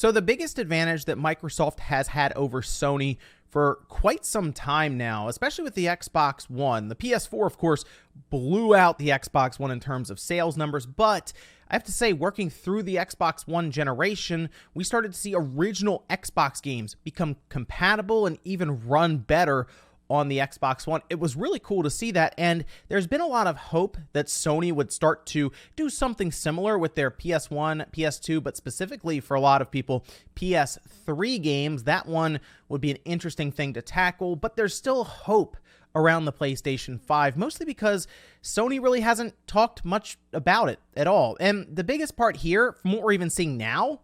So the biggest advantage that Microsoft has had over Sony for quite some time now, especially with the Xbox One. The PS4, of course, blew out the Xbox One in terms of sales numbers, but I have to say, working through the Xbox One generation, we started to see original Xbox games become compatible and even run better on the Xbox One. It was really cool to see that, and there's been a lot of hope that Sony would start to do something similar with their PS1, PS2, but specifically for a lot of people, PS3 games. That one would be an interesting thing to tackle, but there's still hope around the PlayStation 5, mostly because Sony really hasn't talked much about it at all. And the biggest part here, from what we're even seeing now,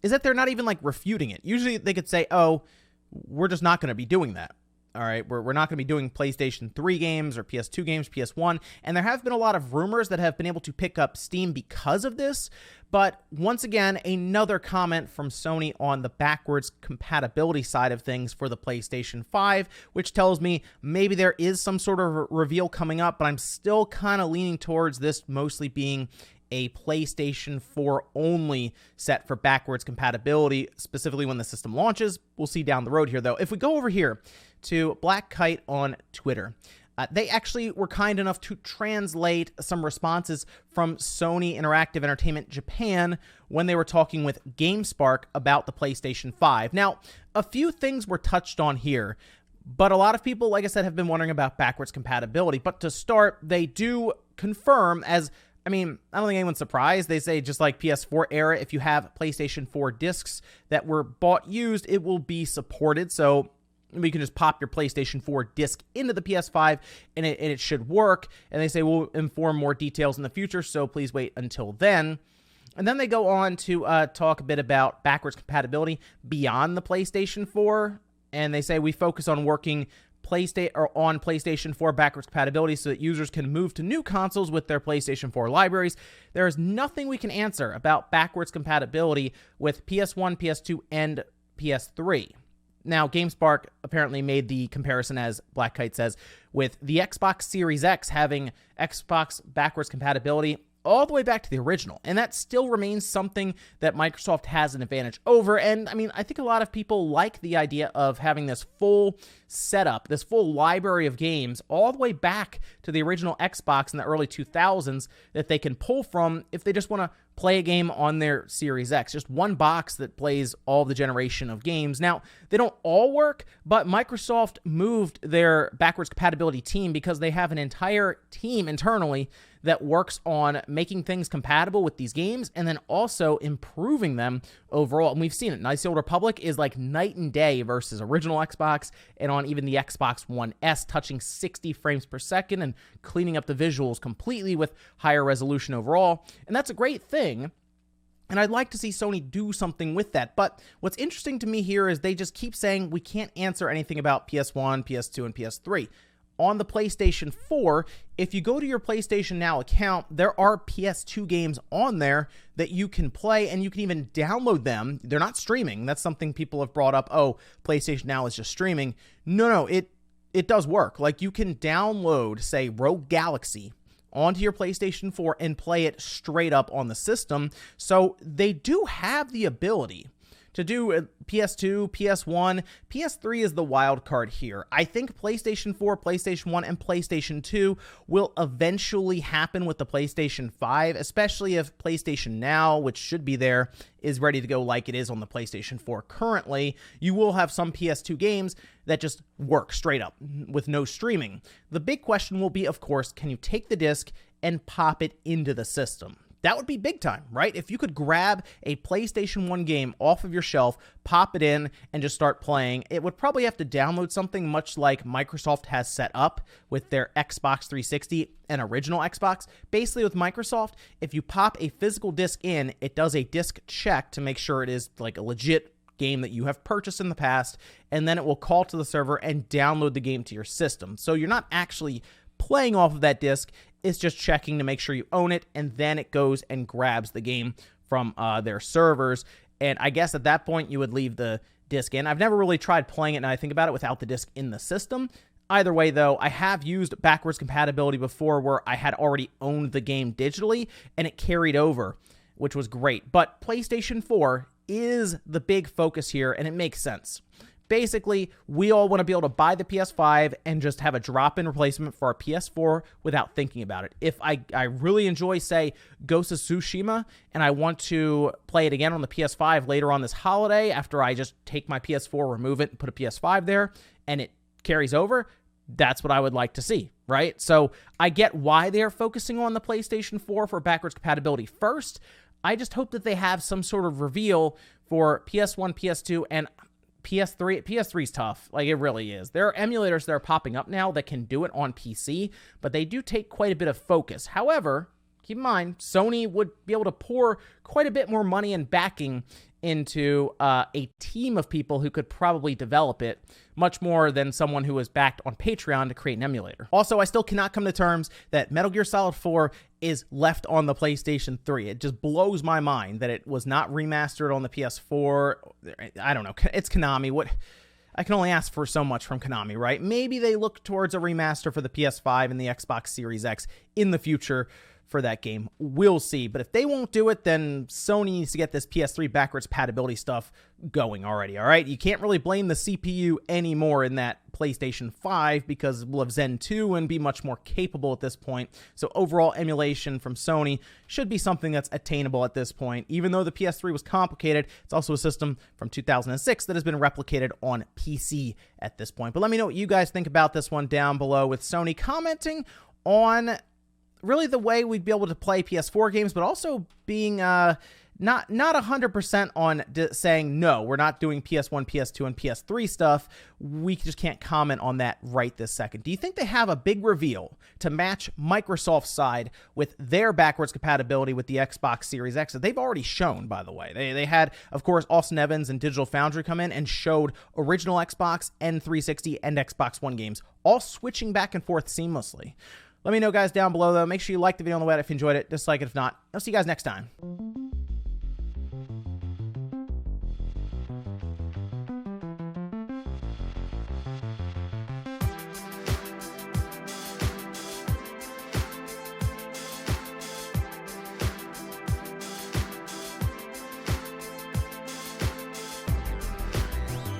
is that they're not even like refuting it. Usually they could say, oh, we're just not going to be doing that. All right, we're not going to be doing PlayStation 3 games or PS2 games, PS1, and there have been a lot of rumors that have been able to pick up steam because of this, but once again, another comment from Sony on the backwards compatibility side of things for the PlayStation 5, which tells me maybe there is some sort of reveal coming up, but I'm still kind of leaning towards this mostly being a PlayStation 4 only set for backwards compatibility, specifically when the system launches. We'll see down the road here, though. If we go over here to Black Kite on Twitter, they actually were kind enough to translate some responses from Sony Interactive Entertainment Japan when they were talking with GameSpark about the PlayStation 5. Now, a few things were touched on here, but a lot of people, like I said, have been wondering about backwards compatibility. But to start, they do confirm, as I mean, I don't think anyone's surprised. They say just like PS4 era, if you have PlayStation 4 discs that were bought used, it will be supported. So we can just pop your PlayStation 4 disc into the PS5 and it should work. And they say we'll inform more details in the future, so please wait until then. And then they go on to talk a bit about backwards compatibility beyond the PlayStation 4. And they say we focus on working PlayStation 4 backwards compatibility so that users can move to new consoles with their PlayStation 4 libraries. There is nothing we can answer about backwards compatibility with PS1, PS2, and PS3. Now, GameSpark apparently made the comparison, as Black Kite says, with the Xbox Series X having Xbox backwards compatibility all the way back to the original. And that still remains something that Microsoft has an advantage over. And I mean, I think a lot of people like the idea of having this full setup, this full library of games all the way back to the original Xbox in the early 2000s that they can pull from if they just want to play a game on their Series X. Just one box that plays all the generation of games. Now, they don't all work, but Microsoft moved their backwards compatibility team because they have an entire team internally that works on making things compatible with these games and then also improving them overall. And we've seen it. Nice Old Republic is like night and day versus original Xbox and on even the Xbox One S, touching 60 frames per second and cleaning up the visuals completely with higher resolution overall. And that's a great thing. And I'd like to see Sony do something with that. But what's interesting to me here is they just keep saying we can't answer anything about PS1, PS2, and PS3. On the PlayStation 4, if you go to your PlayStation Now account, there are PS2 games on there that you can play, and you can even download them. They're not streaming. That's something people have brought up. Oh, PlayStation Now is just streaming. No, it does work. Like, you can download, say, Rogue Galaxy onto your PlayStation 4 and play it straight up on the system. So they do have the ability to do PS2, PS1, PS3 is the wild card here. I think PlayStation 4, PlayStation 1, and PlayStation 2 will eventually happen with the PlayStation 5, especially if PlayStation Now, which should be there, is ready to go like it is on the PlayStation 4 currently. You will have some PS2 games that just work straight up with no streaming. The big question will be, of course, can you take the disc and pop it into the system? That would be big time, right? If you could grab a PlayStation 1 game off of your shelf, pop it in, and just start playing, it would probably have to download something much like Microsoft has set up with their Xbox 360 and original Xbox. Basically, with Microsoft, if you pop a physical disc in, it does a disc check to make sure it is like a legit game that you have purchased in the past, and then it will call to the server and download the game to your system. So you're not actually playing off of that disc. It's just checking to make sure you own it, and then it goes and grabs the game from their servers. And I guess at that point, you would leave the disc in. I've never really tried playing it, now I think about it, without the disc in the system. Either way, though, I have used backwards compatibility before where I had already owned the game digitally, and it carried over, which was great. But PlayStation 4 is the big focus here, and it makes sense. Basically, we all want to be able to buy the PS5 and just have a drop-in replacement for our PS4 without thinking about it. If I really enjoy, say, Ghost of Tsushima, and I want to play it again on the PS5 later on this holiday after I just take my PS4, remove it, and put a PS5 there, and it carries over, that's what I would like to see, right? So I get why they're focusing on the PlayStation 4 for backwards compatibility first. I just hope that they have some sort of reveal for PS1, PS2, and PS3. PS3 is tough. Like, it really is. There are emulators that are popping up now that can do it on PC, but they do take quite a bit of focus. However, keep in mind, Sony would be able to pour quite a bit more money and backing into a team of people who could probably develop it much more than someone who was backed on Patreon to create an emulator. Also, I still cannot come to terms that Metal Gear Solid 4 is left on the PlayStation 3. It just blows my mind that it was not remastered on the PS4. I don't know. It's Konami. What? I can only ask for so much from Konami, right? Maybe they look towards a remaster for the PS5 and the Xbox Series X in the future for that game. We'll see. But if they won't do it, then Sony needs to get this PS3 backwards compatibility stuff going already, all right? You can't really blame the CPU anymore in that PlayStation 5 because we'll have Zen 2 and be much more capable at this point. So overall emulation from Sony should be something that's attainable at this point. Even though the PS3 was complicated, it's also a system from 2006 that has been replicated on PC at this point. But let me know what you guys think about this one down below, with Sony commenting on really the way we'd be able to play PS4 games, but also being not 100% on saying, no, we're not doing PS1, PS2, and PS3 stuff. We just can't comment on that right this second. Do you think they have a big reveal to match Microsoft's side with their backwards compatibility with the Xbox Series X that they've already shown, by the way? They had, of course, Austin Evans and Digital Foundry come in and showed original Xbox and 360 and Xbox One games, all switching back and forth seamlessly. Let me know, guys, down below, though. Make sure you like the video on the way if you enjoyed it. Dislike it if not. I'll see you guys next time.